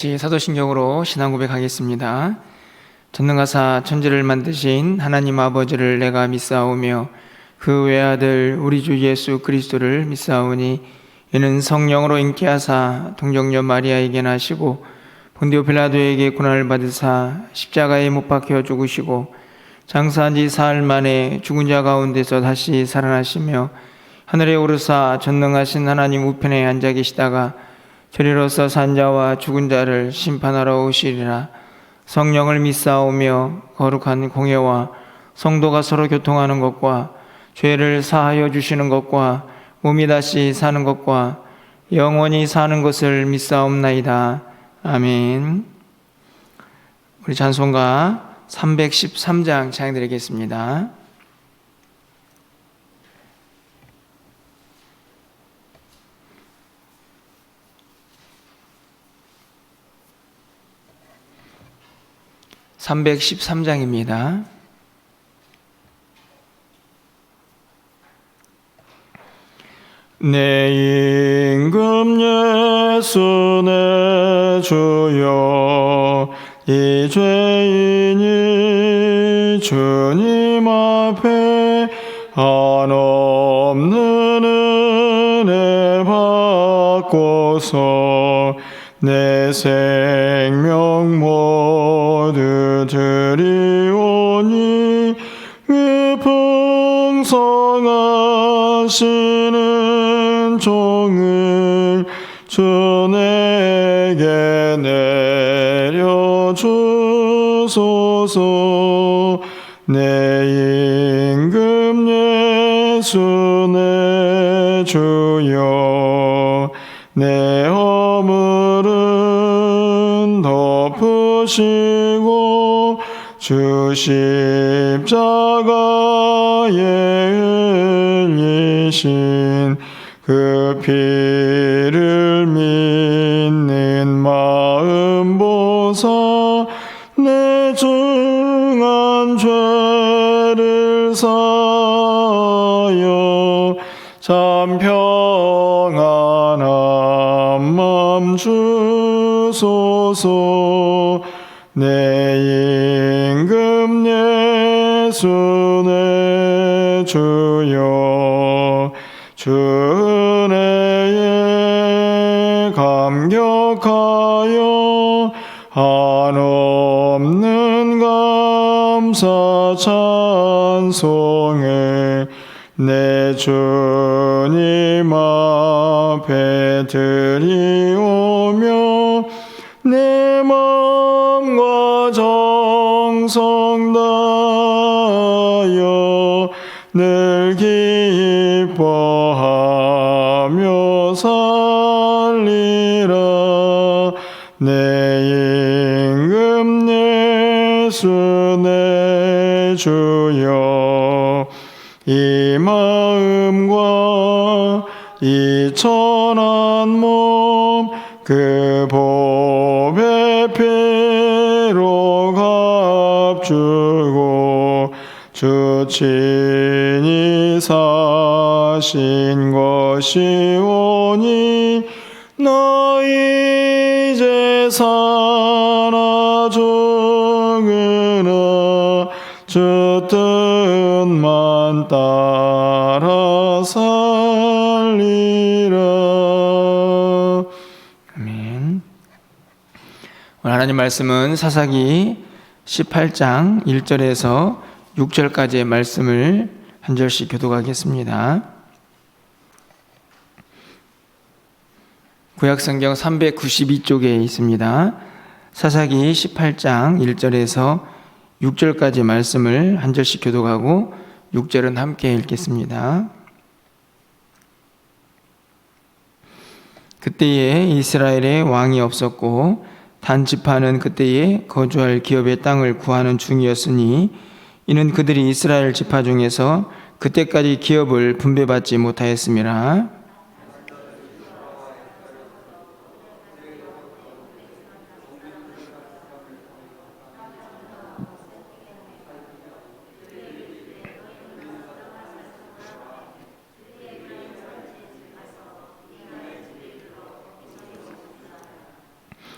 사도신경으로 신앙 고백하겠습니다. 전능하사 천지를 만드신 하나님 아버지를 내가 믿사오며 그 외아들 우리 주 예수 그리스도를 믿사오니 이는 성령으로 잉태하사 동정녀 마리아에게 나시고 본디오 빌라도에게 고난을 받으사 십자가에 못 박혀 죽으시고 장사한 지 사흘 만에 죽은 자 가운데서 다시 살아나시며 하늘에 오르사 전능하신 하나님 우편에 앉아 계시다가 저리로서 산자와 죽은 자를 심판하러 오시리라. 성령을 믿사오며 거룩한 공예와 성도가 서로 교통하는 것과 죄를 사하여 주시는 것과 몸이 다시 사는 것과 영원히 사는 것을 믿사옵나이다. 아멘. 우리 찬송가 313장 찬양드리겠습니다. (313장입니다) 내 임금 예수 내 주여 이 죄인이 주님 앞에 한없는 은혜 받고서 내 생명 모두 드리오니 그 풍성하시는 종을 주 내게 내려주소서. 내 임금 예수 내 주여 내 허물은 덮으시고 주 십자가에 흘리신 그 피를 믿는 마음 보사 내 중한 죄를 사하여 참 평안한 맘 주소서. 내 임금 예수 내 주여 주 은혜에 감격하여 한없는 감사 찬송을 내 주님 앞에 드리오며 내 마음과 정성 다하여 늘 기뻐하며 살리라. 내 임금 예수 내 주여 이 마음과 이 천한 몸 그 보배 피로 값주고 주 친히 사신 것이오니 나 이제 사나 죽으나 주 뜻만 따라 살리라. 아멘. 오늘 하나님 말씀은 사사기 18장 1절에서 6절까지의 말씀을 한 절씩 교독하겠습니다. 구약성경 392쪽에 있습니다. 사사기 18장 1절에서 6절까지 말씀을 한 절씩 교독하고 6절은 함께 읽겠습니다. 그때에 이스라엘에 왕이 없었고 단지파는 그때에 거주할 기업의 땅을 구하는 중이었으니 이는 그들이 이스라엘 지파 중에서 그때까지 기업을 분배받지 못하였음이라.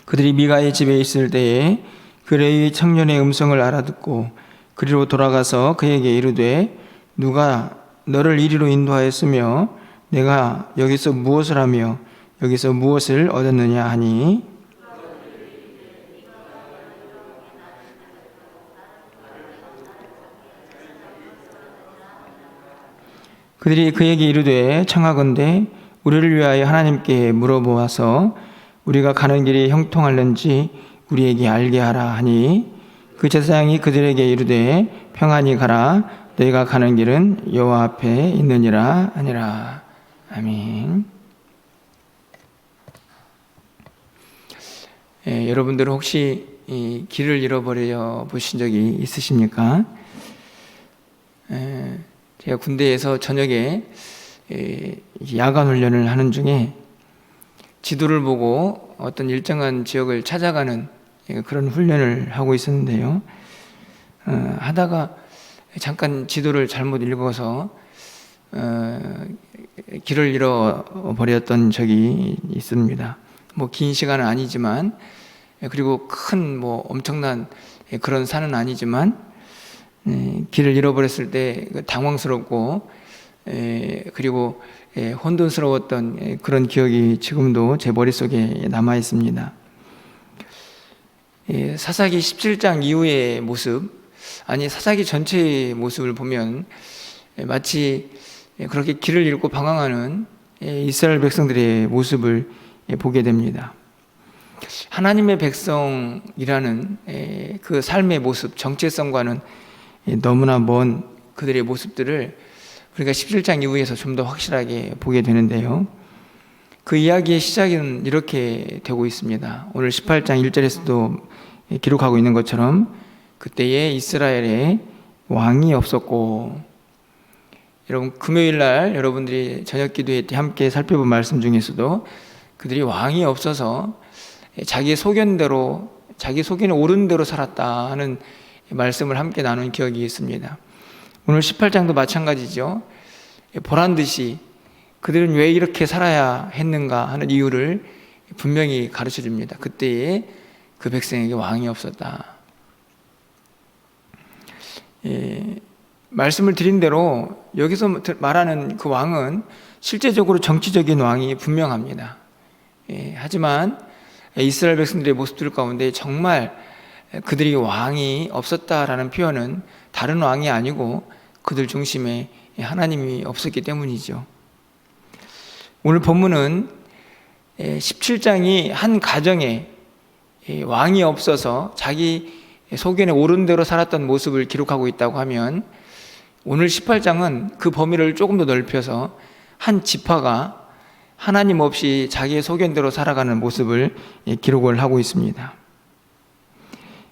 그들이 미가의 집에 있을 때에 그 레위 청년의 음성을 알아듣고 그리로 돌아가서 그에게 이르되 누가 너를 이리로 인도하였으며 내가 여기서 무엇을 하며 여기서 무엇을 얻었느냐 하니 그들이 그에게 이르되 청하건대 우리를 위하여 하나님께 물어보아서 우리가 가는 길이 형통할는지 우리에게 알게 하라 하니 그 제사장이 그들에게 이르되 평안히 가라 너희가 가는 길은 여호와 앞에 있느니라 하니라. 아멘. 여러분들은 혹시 이 길을 잃어버려 보신 적이 있으십니까? 제가 군대에서 저녁에 야간 훈련을 하는 중에 지도를 보고 어떤 일정한 지역을 찾아가는 그런 훈련을 하고 있었는데요. 하다가 잠깐 지도를 잘못 읽어서 길을 잃어버렸던 적이 있습니다. 뭐 긴 시간은 아니지만, 그리고 큰 뭐 엄청난 그런 산은 아니지만 길을 잃어버렸을 때 당황스럽고 그리고 혼돈스러웠던 그런 기억이 지금도 제 머릿속에 남아 있습니다. 사사기 17장 이후의 모습, 아니 사사기 전체의 모습을 보면 마치 그렇게 길을 잃고 방황하는 이스라엘 백성들의 모습을 보게 됩니다. 하나님의 백성이라는 그 삶의 모습, 정체성과는 너무나 먼 그들의 모습들을 우리가 17장 이후에서 좀 더 확실하게 보게 되는데요. 그 이야기의 시작은 이렇게 되고 있습니다. 오늘 18장 1절에서도 기록하고 있는 것처럼 그때에 이스라엘에 왕이 없었고, 여러분 금요일 날 여러분들이 저녁 기도회 때 함께 살펴본 말씀 중에서도 그들이 왕이 없어서 자기의 소견대로, 자기 소견에 옳은 대로 살았다 하는 말씀을 함께 나눈 기억이 있습니다. 오늘 18장도 마찬가지죠. 보란듯이 그들은 왜 이렇게 살아야 했는가 하는 이유를 분명히 가르쳐 줍니다. 그때에 그 백성에게 왕이 없었다. 말씀을 드린 대로 여기서 말하는 그 왕은 실제적으로 정치적인 왕이 분명합니다. 하지만 이스라엘 백성들의 모습들 가운데 정말 그들이 왕이 없었다라는 표현은 다른 왕이 아니고 그들 중심에 하나님이 없었기 때문이죠. 오늘 본문은 17장이 한 가정에 왕이 없어서 자기 소견에 옳은 대로 살았던 모습을 기록하고 있다고 하면, 오늘 18장은 그 범위를 조금 더 넓혀서 한 지파가 하나님 없이 자기의 소견대로 살아가는 모습을 기록을 하고 있습니다.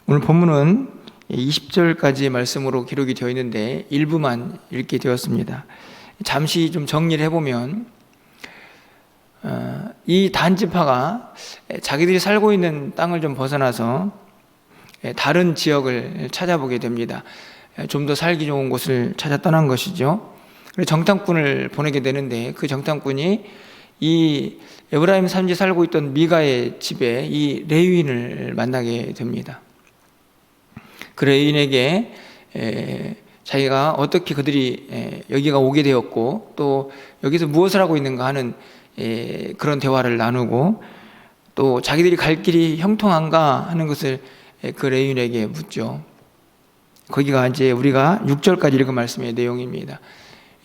오늘 본문은 20절까지의 말씀으로 기록이 되어 있는데 일부만 읽게 되었습니다. 잠시 좀 정리를 해보면, 이 단지파가 자기들이 살고 있는 땅을 좀 벗어나서 다른 지역을 찾아보게 됩니다. 좀 더 살기 좋은 곳을 찾아 떠난 것이죠. 정탐꾼을 보내게 되는데 그 정탐꾼이 이 에브라임 산지에 살고 있던 미가의 집에 이 레위인을 만나게 됩니다. 그 레위인에게 자기가 어떻게 그들이 여기가 오게 되었고 또 여기서 무엇을 하고 있는가 하는 그런 대화를 나누고, 또 자기들이 갈 길이 형통한가 하는 것을 그 레위인에게 묻죠. 거기가 이제 우리가 6절까지 읽은 말씀의 내용입니다.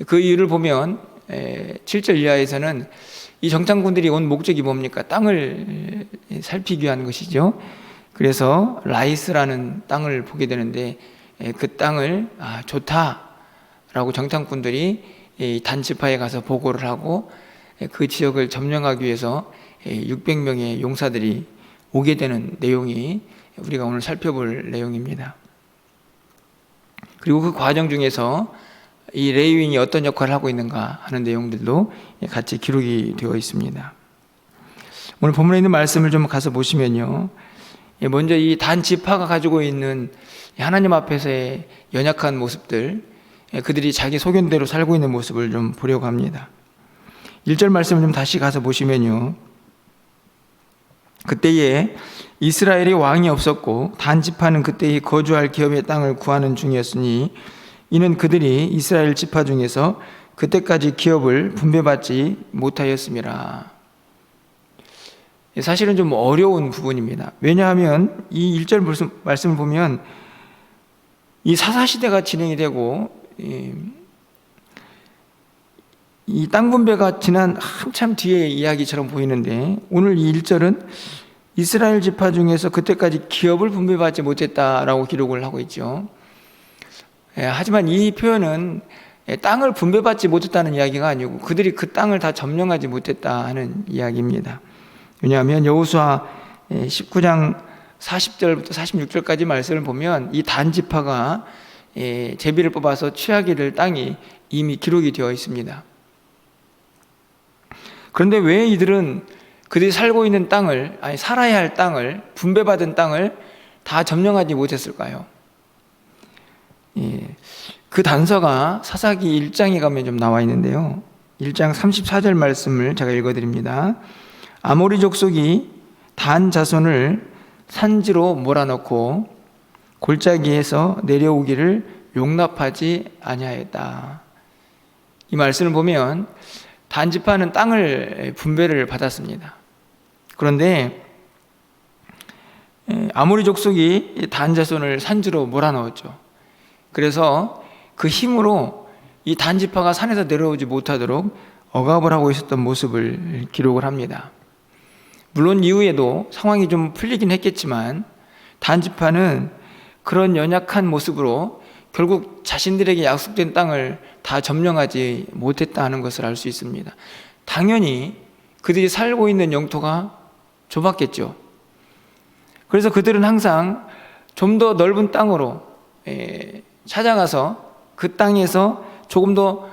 그 이유를 보면 7절 이하에서는 이 정탐꾼들이 온 목적이 뭡니까? 땅을 살피기 위한 것이죠. 그래서 라이스라는 땅을 보게 되는데 그 땅을 좋다라고 정탐꾼들이 단지파에 가서 보고를 하고 그 지역을 점령하기 위해서 600명의 용사들이 오게 되는 내용이 우리가 오늘 살펴볼 내용입니다. 그리고 그 과정 중에서 이 레위인이 어떤 역할을 하고 있는가 하는 내용들도 같이 기록이 되어 있습니다. 오늘 본문에 있는 말씀을 좀 가서 보시면요, 먼저 이 단지파가 가지고 있는 하나님 앞에서의 연약한 모습들, 그들이 자기 소견대로 살고 있는 모습을 좀 보려고 합니다. 1절 말씀을 좀 다시 가서 보시면요, 그때에 이스라엘이 왕이 없었고 단지파는 그때의 거주할 기업의 땅을 구하는 중이었으니 이는 그들이 이스라엘 지파 중에서 그때까지 기업을 분배받지 못하였음이라. 사실은 좀 어려운 부분입니다. 왜냐하면 이 1절 말씀을 보면 이 사사시대가 진행이 되고 이 땅 분배가 지난 한참 뒤의 이야기처럼 보이는데 오늘 이 1절은 이스라엘 지파 중에서 그때까지 기업을 분배받지 못했다라고 기록을 하고 있죠. 하지만 이 표현은 땅을 분배받지 못했다는 이야기가 아니고 그들이 그 땅을 다 점령하지 못했다 하는 이야기입니다. 왜냐하면 여호수아 19장 40절부터 46절까지 말씀을 보면 이 단지파가 제비를 뽑아서 취하게 될 땅이 이미 기록이 되어 있습니다. 그런데 왜 이들은 그들이 살고 있는 땅을, 살아야 할 땅을, 분배받은 땅을 다 점령하지 못했을까요? 그 단서가 사사기 1장에 가면 좀 나와 있는데요. 1장 34절 말씀을 제가 읽어드립니다. 아모리 족속이 단 자손을 산지로 몰아넣고 골짜기에서 내려오기를 용납하지 아니하였다. 이 말씀을 보면 단지파는 땅을 분배를 받았습니다. 그런데 아모리 족속이 단 자손을 산지로 몰아넣었죠. 그래서 그 힘으로 이 단지파가 산에서 내려오지 못하도록 억압을 하고 있었던 모습을 기록을 합니다. 물론 이후에도 상황이 좀 풀리긴 했겠지만 단지파는 그런 연약한 모습으로 결국 자신들에게 약속된 땅을 다 점령하지 못했다는 것을 알 수 있습니다. 당연히 그들이 살고 있는 영토가 좁았겠죠. 그래서 그들은 항상 좀 더 넓은 땅으로 찾아가서 그 땅에서 조금 더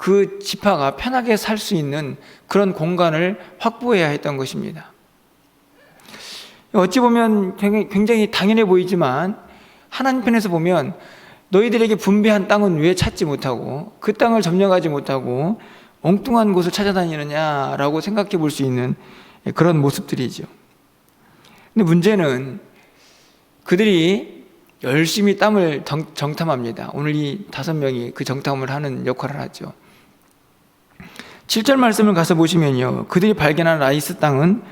그 지파가 편하게 살 수 있는 그런 공간을 확보해야 했던 것입니다. 어찌 보면 굉장히 당연해 보이지만 하나님 편에서 보면 너희들에게 분배한 땅은 왜 찾지 못하고 그 땅을 점령하지 못하고 엉뚱한 곳을 찾아다니느냐라고 생각해 볼 수 있는 그런 모습들이죠. 근데 문제는 그들이 열심히 땅을 정탐합니다. 오늘 이 5명이 그 정탐을 하는 역할을 하죠. 7절 말씀을 가서 보시면요, 그들이 발견한 라이스 땅은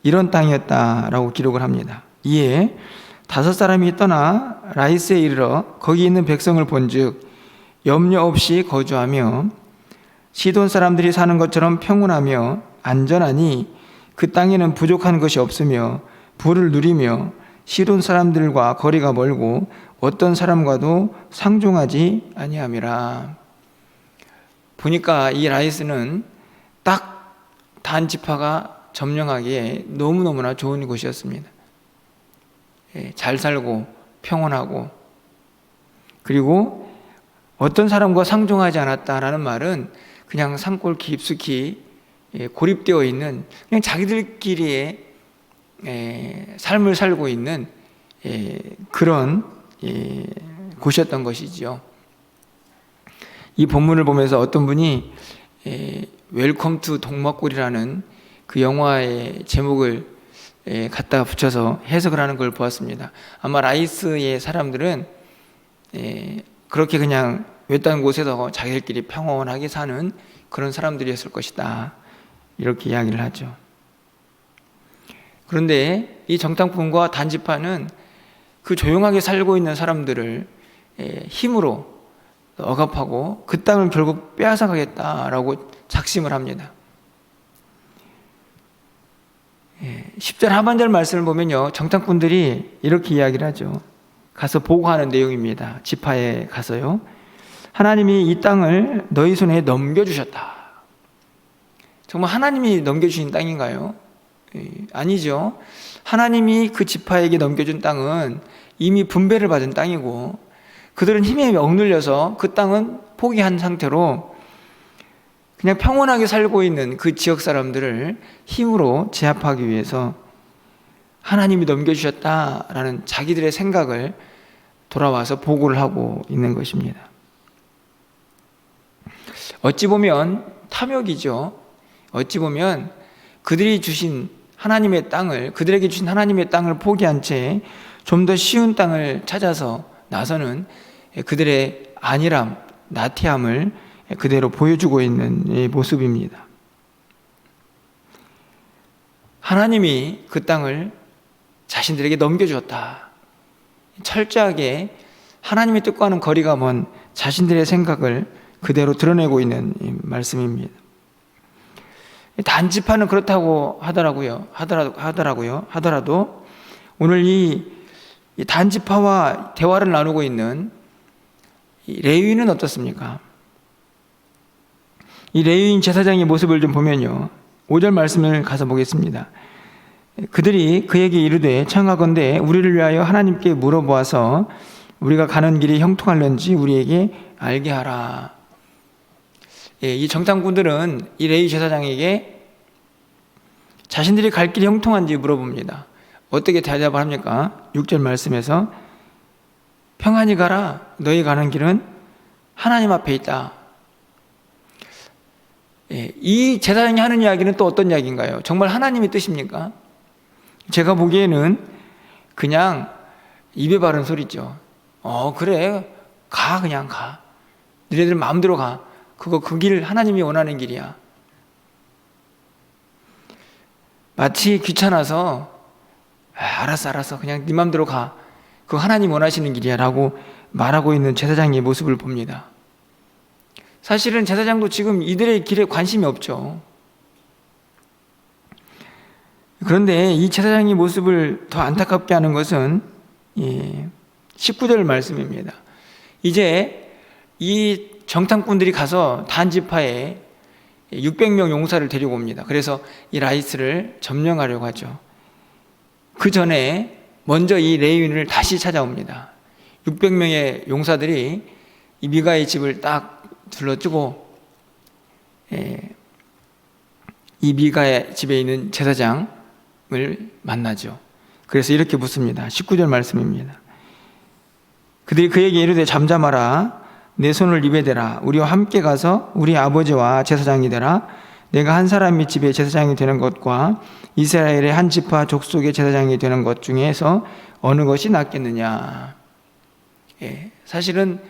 이런 땅이었다라고 기록을 합니다. 이에 5사람이 떠나 라이스에 이르러 거기 있는 백성을 본즉 염려 없이 거주하며 시돈 사람들이 사는 것처럼 평온하며 안전하니 그 땅에는 부족한 것이 없으며 부를 누리며 시돈 사람들과 거리가 멀고 어떤 사람과도 상종하지 아니함이라. 보니까 이 라이스는 딱 단지파가 점령하기에 너무너무나 좋은 곳이었습니다. 잘 살고 평온하고, 그리고 어떤 사람과 상종하지 않았다라는 말은 그냥 산골 깊숙이 고립되어 있는 그냥 자기들끼리의 삶을 살고 있는 그런 곳이었던 것이지요. 이 본문을 보면서 어떤 분이 웰컴 투 동막골이라는 그 영화의 제목을 갖다 붙여서 해석을 하는 걸 보았습니다. 아마 라이스의 사람들은 그렇게 그냥 외딴 곳에서 자기들끼리 평온하게 사는 그런 사람들이었을 것이다, 이렇게 이야기를 하죠. 그런데 이 정탐꾼과 단지파는 그 조용하게 살고 있는 사람들을 힘으로 억압하고 그 땅을 결국 빼앗아가겠다라고 작심을 합니다. 10절 하반절 말씀을 보면요, 정탐꾼들이 이렇게 이야기를 하죠. 가서 보고하는 내용입니다. 지파에 가서요, 하나님이 이 땅을 너희 손에 넘겨주셨다. 정말 하나님이 넘겨주신 땅인가요? 아니죠. 하나님이 그 지파에게 넘겨준 땅은 이미 분배를 받은 땅이고 그들은 힘에 억눌려서 그 땅은 포기한 상태로 그냥 평온하게 살고 있는 그 지역 사람들을 힘으로 제압하기 위해서 하나님이 넘겨주셨다라는 자기들의 생각을 돌아와서 보고를 하고 있는 것입니다. 어찌 보면 탐욕이죠. 어찌 보면 그들이 주신 하나님의 땅을, 그들에게 주신 하나님의 땅을 포기한 채 좀 더 쉬운 땅을 찾아서 나서는 그들의 안일함, 나태함을 그대로 보여주고 있는 모습입니다. 하나님이 그 땅을 자신들에게 넘겨주었다. 철저하게 하나님의 뜻과는 거리가 먼 자신들의 생각을 그대로 드러내고 있는 말씀입니다. 단지파는 그렇다고 하더라도 오늘 이 단지파와 대화를 나누고 있는 이 레위인은 어떻습니까? 이 레위인 제사장의 모습을 좀 보면요, 5절 말씀을 가서 보겠습니다. 그들이 그에게 이르되 청하건대 우리를 위하여 하나님께 물어보아서 우리가 가는 길이 형통할는지 우리에게 알게 하라. 이 정탐꾼들은 이 레위 제사장에게 자신들이 갈 길이 형통한지 물어봅니다. 어떻게 대답을 합니까? 6절 말씀에서 평안히 가라. 너희 가는 길은 하나님 앞에 있다. 이 제사장이 하는 이야기는 또 어떤 이야기인가요? 정말 하나님의 뜻입니까? 제가 보기에는 그냥 입에 바른 소리죠. 그래, 가, 그냥 가. 너희들 마음대로 가. 그 길 하나님이 원하는 길이야. 마치 귀찮아서 알았어 그냥 네 마음대로 가. 그거 하나님 원하시는 길이야 라고 말하고 있는 제사장의 모습을 봅니다. 사실은 제사장도 지금 이들의 길에 관심이 없죠. 그런데 이 제사장의 모습을 더 안타깝게 하는 것은 19절 말씀입니다. 이제 이 정탐꾼들이 가서 단지파에 600명 용사를 데리고 옵니다. 그래서 이 라이스를 점령하려고 하죠. 그 전에 먼저 이 레위인을 다시 찾아옵니다. 600명의 용사들이 이 미가의 집을 딱 둘러주고 이 미가의 집에 있는 제사장을 만나죠. 그래서 이렇게 묻습니다. 19절 말씀입니다. 그들이 그에게 이르되 잠잠하라. 내 손을 입에 대라. 우리와 함께 가서 우리 아버지와 제사장이 되라. 내가 한 사람의 집에 제사장이 되는 것과 이스라엘의 한 지파 족속의 제사장이 되는 것 중에서 어느 것이 낫겠느냐. 사실은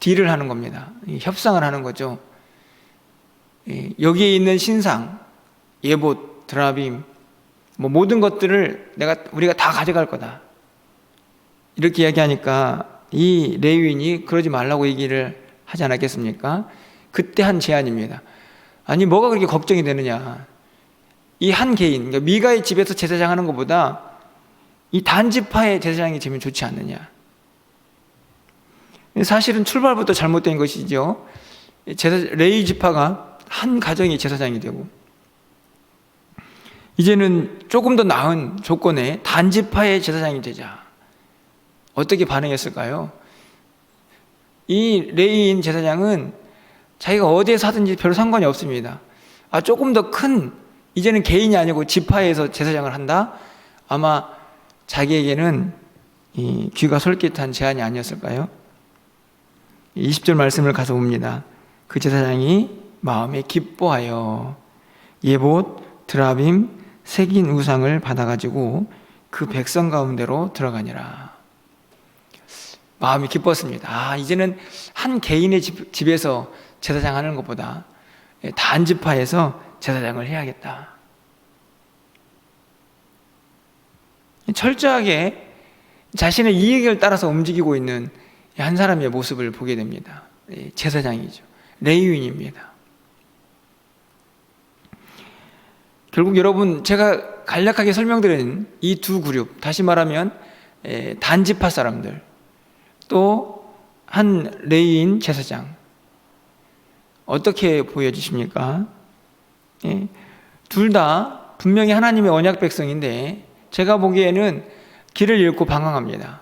딜을 하는 겁니다. 협상을 하는 거죠. 여기에 있는 신상, 예봇, 드라빔, 모든 것들을 우리가 다 가져갈 거다. 이렇게 이야기하니까 이 레위인이 그러지 말라고 얘기를 하지 않았겠습니까? 그때 한 제안입니다. 아니 뭐가 그렇게 걱정이 되느냐. 이 한 개인, 그러니까 미가의 집에서 제사장 하는 것보다 이 단지파의 제사장이 되면 좋지 않느냐. 사실은 출발부터 잘못된 것이죠. 레위 지파가 한 가정의 제사장이 되고 이제는 조금 더 나은 조건에 단지파의 제사장이 되자. 어떻게 반응했을까요? 이 레위인 제사장은 자기가 어디에 사든지 별 상관이 없습니다. 조금 더 큰, 이제는 개인이 아니고 지파에서 제사장을 한다? 아마 자기에게는 이 귀가 솔깃한 제안이 아니었을까요? 20절 말씀을 가서 봅니다. 그 제사장이 마음에 기뻐하여 예봇, 드라빔, 새긴 우상을 받아가지고 그 백성 가운데로 들어가니라. 마음이 기뻤습니다. 이제는 한 개인의 집에서 제사장 하는 것보다 단지파에서 제사장을 해야겠다. 철저하게 자신의 이익을 따라서 움직이고 있는 한 사람의 모습을 보게 됩니다. 제사장이죠. 레위인입니다. 결국 여러분, 제가 간략하게 설명드린 이 두 그룹, 다시 말하면 단지파 사람들, 또 한 레위인 제사장, 어떻게 보여지십니까? 둘 다 분명히 하나님의 언약 백성인데 제가 보기에는 길을 잃고 방황합니다.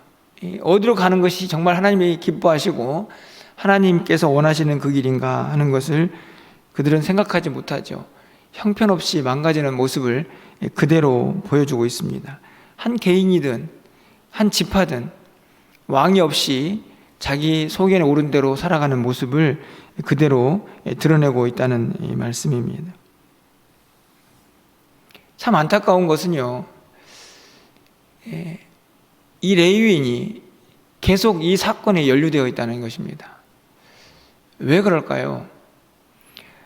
어디로 가는 것이 정말 하나님이 기뻐하시고 하나님께서 원하시는 그 길인가 하는 것을 그들은 생각하지 못하죠. 형편없이 망가지는 모습을 그대로 보여주고 있습니다. 한 개인이든 한 지파든 왕이 없이 자기 소견에 오른 대로 살아가는 모습을 그대로 드러내고 있다는 말씀입니다. 참 안타까운 것은요, 이 레위인이 계속 이 사건에 연루되어 있다는 것입니다. 왜 그럴까요?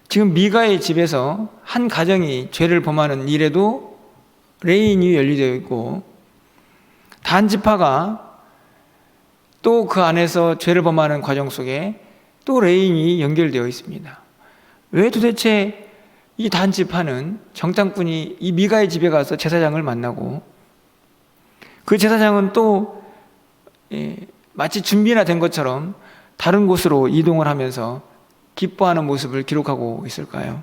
지금 미가의 집에서 한 가정이 죄를 범하는 일에도 레위인이 연루되어 있고, 단지파가 또 그 안에서 죄를 범하는 과정 속에 또 레위인이 연결되어 있습니다. 왜 도대체 이 단지파는 정탐꾼이 이 미가의 집에 가서 제사장을 만나고, 그 제사장은 또 마치 준비나 된 것처럼 다른 곳으로 이동을 하면서 기뻐하는 모습을 기록하고 있을까요?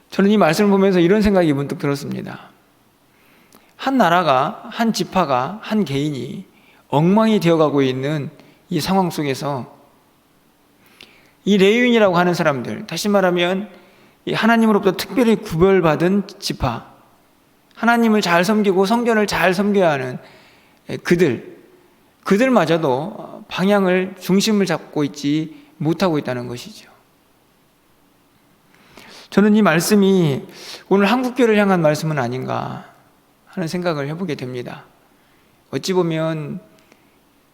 저는 이 말씀을 보면서 이런 생각이 문득 들었습니다. 한 나라가, 한 지파가, 한 개인이 엉망이 되어가고 있는 이 상황 속에서 이 레위인이라고 하는 사람들, 다시 말하면 하나님으로부터 특별히 구별받은 지파, 하나님을 잘 섬기고 성전을 잘 섬겨야 하는 그들마저도 방향을, 중심을 잡고 있지 못하고 있다는 것이죠. 저는 이 말씀이 오늘 한국교회를 향한 말씀은 아닌가 하는 생각을 해보게 됩니다. 어찌 보면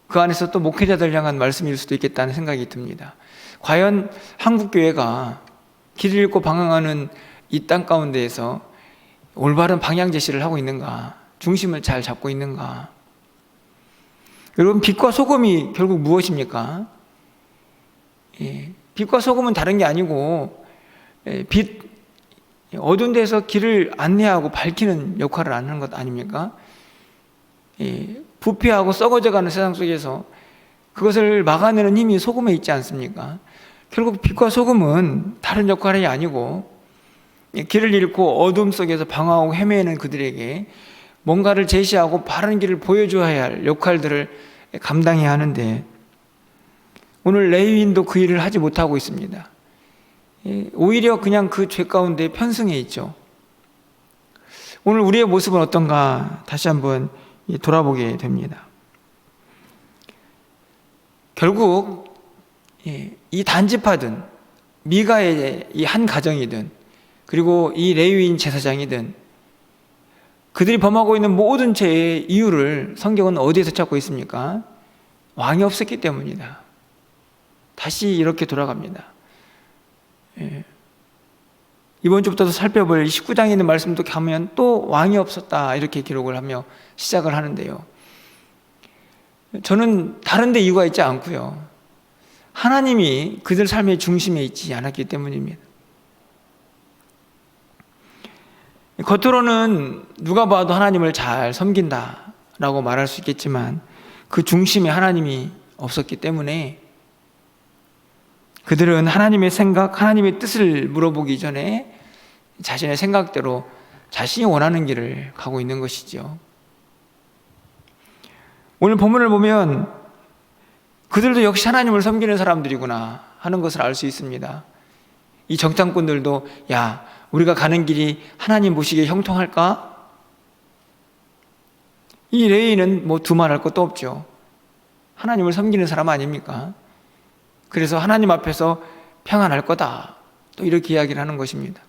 그 안에서 또 목회자들 향한 말씀일 수도 있겠다는 생각이 듭니다. 과연 한국교회가 길을 잃고 방황하는 이 땅 가운데에서 올바른 방향 제시를 하고 있는가, 중심을 잘 잡고 있는가. 여러분, 빛과 소금이 결국 무엇입니까? 빛과 소금은 다른 게 아니고 어두운 데서 길을 안내하고 밝히는 역할을 하는 것 아닙니까? 부패하고 썩어져가는 세상 속에서 그것을 막아내는 힘이 소금에 있지 않습니까? 결국 빛과 소금은 다른 역할이 아니고 길을 잃고 어둠 속에서 방황하고 헤매는 그들에게 뭔가를 제시하고 바른 길을 보여줘야 할 역할들을 감당해야 하는데, 오늘 레위인도 그 일을 하지 못하고 있습니다. 오히려 그냥 그 죄 가운데 편승해 있죠. 오늘 우리의 모습은 어떤가 다시 한번 돌아보게 됩니다. 결국 이 단지파든 미가의 이 한 가정이든 그리고 이 레위인 제사장이든 그들이 범하고 있는 모든 죄의 이유를 성경은 어디에서 찾고 있습니까? 왕이 없었기 때문이다. 다시 이렇게 돌아갑니다. 이번 주부터 살펴볼 19장에 있는 말씀도 가면 또 왕이 없었다 이렇게 기록을 하며 시작을 하는데요, 저는 다른 데 이유가 있지 않고요, 하나님이 그들 삶의 중심에 있지 않았기 때문입니다. 겉으로는 누가 봐도 하나님을 잘 섬긴다라고 말할 수 있겠지만 그 중심에 하나님이 없었기 때문에 그들은 하나님의 생각, 하나님의 뜻을 물어보기 전에 자신의 생각대로 자신이 원하는 길을 가고 있는 것이죠. 오늘 본문을 보면 그들도 역시 하나님을 섬기는 사람들이구나 하는 것을 알 수 있습니다. 이 정탐꾼들도 야, 우리가 가는 길이 하나님 보시기에 형통할까? 이 레위인은 뭐 두말할 것도 없죠. 하나님을 섬기는 사람 아닙니까? 그래서 하나님 앞에서 평안할 거다, 또 이렇게 이야기를 하는 것입니다.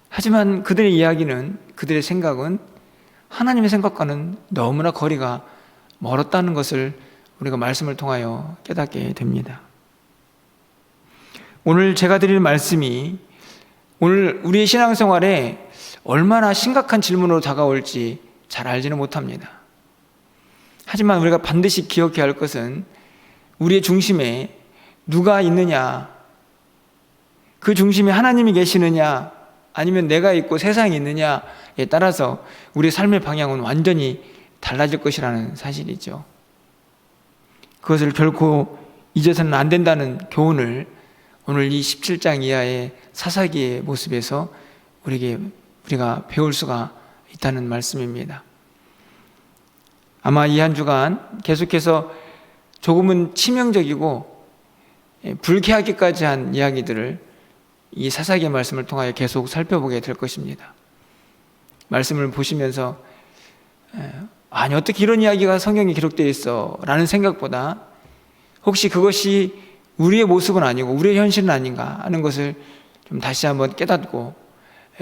하지만 그들의 이야기는, 그들의 생각은 하나님의 생각과는 너무나 거리가 멀었다는 것을 우리가 말씀을 통하여 깨닫게 됩니다. 오늘 제가 드리는 말씀이 오늘 우리의 신앙생활에 얼마나 심각한 질문으로 다가올지 잘 알지는 못합니다. 하지만 우리가 반드시 기억해야 할 것은 우리의 중심에 누가 있느냐, 그 중심에 하나님이 계시느냐 아니면 내가 있고 세상이 있느냐에 따라서 우리의 삶의 방향은 완전히 달라질 것이라는 사실이죠. 그것을 결코 잊어서는 안 된다는 교훈을 오늘 이 17장 이하의 사사기의 모습에서 우리가 배울 수가 있다는 말씀입니다. 아마 이 한 주간 계속해서 조금은 치명적이고 불쾌하기까지 한 이야기들을 이 사사기의 말씀을 통하여 계속 살펴보게 될 것입니다. 말씀을 보시면서 아니 어떻게 이런 이야기가 성경에 기록되어 있어? 라는 생각보다 혹시 그것이 우리의 모습은 아니고 우리의 현실은 아닌가 하는 것을 좀 다시 한번 깨닫고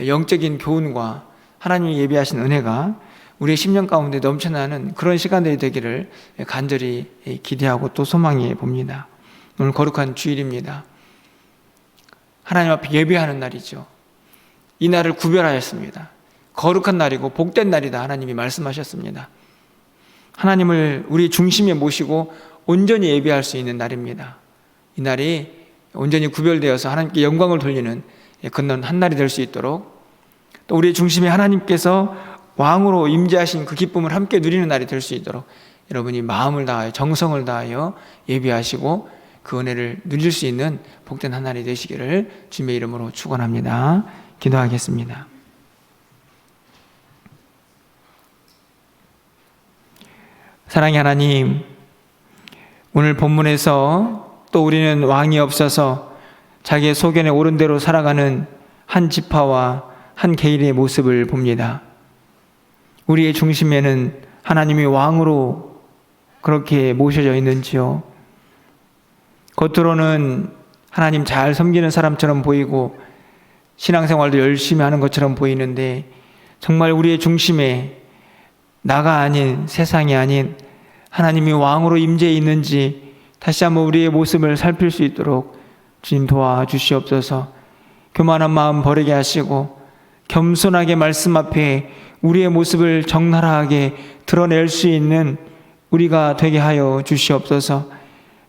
영적인 교훈과 하나님이 예비하신 은혜가 우리의 심령 가운데 넘쳐나는 그런 시간들이 되기를 간절히 기대하고 또 소망해 봅니다. 오늘 거룩한 주일입니다. 하나님 앞에 예배하는 날이죠. 이 날을 구별하였습니다. 거룩한 날이고 복된 날이다 하나님이 말씀하셨습니다. 하나님을 우리 중심에 모시고 온전히 예배할 수 있는 날입니다. 이 날이 온전히 구별되어서 하나님께 영광을 돌리는 그런 한 날이 될 수 있도록, 또 우리의 중심에 하나님께서 왕으로 임재하신 그 기쁨을 함께 누리는 날이 될 수 있도록 여러분이 마음을 다하여 정성을 다하여 예배하시고 그 은혜를 누릴 수 있는 복된 한 날이 되시기를 주님의 이름으로 축원합니다. 기도하겠습니다. 사랑의 하나님, 오늘 본문에서 또 우리는 왕이 없어서 자기의 소견에 옳은 대로 살아가는 한 지파와 한 개인의 모습을 봅니다. 우리의 중심에는 하나님이 왕으로 그렇게 모셔져 있는지요? 겉으로는 하나님 잘 섬기는 사람처럼 보이고 신앙생활도 열심히 하는 것처럼 보이는데, 정말 우리의 중심에 나가 아닌, 세상이 아닌 하나님이 왕으로 임재해 있는지 다시 한번 우리의 모습을 살필 수 있도록 주님 도와주시옵소서. 교만한 마음 버리게 하시고 겸손하게 말씀 앞에 우리의 모습을 적나라하게 드러낼 수 있는 우리가 되게 하여 주시옵소서.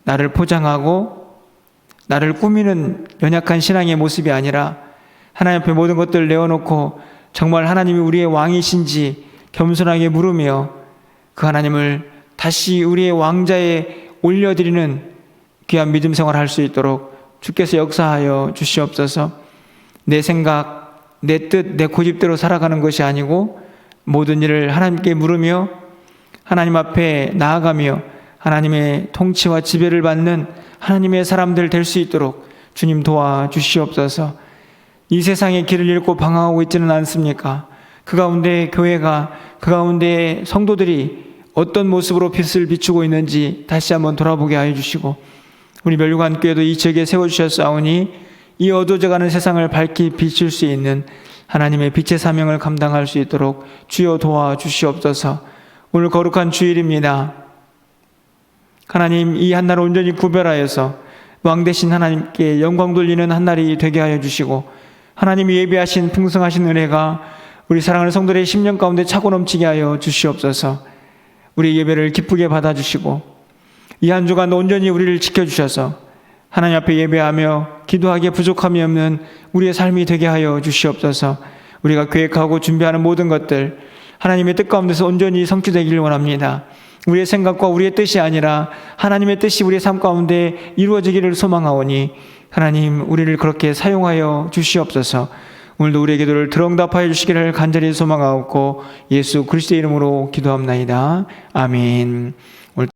나를 포장하고 나를 꾸미는 연약한 신앙의 모습이 아니라 하나님 앞에 모든 것들을 내어놓고 정말 하나님이 우리의 왕이신지 겸손하게 물으며 그 하나님을 다시 우리의 왕자에 올려드리는 귀한 믿음 생활을 할 수 있도록 주께서 역사하여 주시옵소서. 내 생각, 내 뜻, 내 고집대로 살아가는 것이 아니고 모든 일을 하나님께 물으며 하나님 앞에 나아가며 하나님의 통치와 지배를 받는 하나님의 사람들 될 수 있도록 주님 도와주시옵소서. 이 세상의 길을 잃고 방황하고 있지는 않습니까? 그 가운데 교회가, 그 가운데 성도들이 어떤 모습으로 빛을 비추고 있는지 다시 한번 돌아보게 하여 주시고, 우리 멸류관교회도 이 지역에 세워주셨사오니 이 어두워져가는 세상을 밝히 비칠 수 있는 하나님의 빛의 사명을 감당할 수 있도록 주여 도와주시옵소서. 오늘 거룩한 주일입니다. 하나님, 이 한 날을 온전히 구별하여서 왕 되신 하나님께 영광 돌리는 한 날이 되게 하여 주시고, 하나님이 예비하신 풍성하신 은혜가 우리 사랑하는 성도들의 심령 가운데 차고 넘치게 하여 주시옵소서. 우리 예배를 기쁘게 받아주시고 이 한 주간 온전히 우리를 지켜주셔서 하나님 앞에 예배하며 기도하기에 부족함이 없는 우리의 삶이 되게 하여 주시옵소서. 우리가 계획하고 준비하는 모든 것들 하나님의 뜻 가운데서 온전히 성취되기를 원합니다. 우리의 생각과 우리의 뜻이 아니라 하나님의 뜻이 우리의 삶 가운데 이루어지기를 소망하오니 하나님, 우리를 그렇게 사용하여 주시옵소서. 오늘도 우리의 기도를 들응답하여 주시기를 간절히 소망하옵고 예수 그리스도의 이름으로 기도합나이다. 아멘.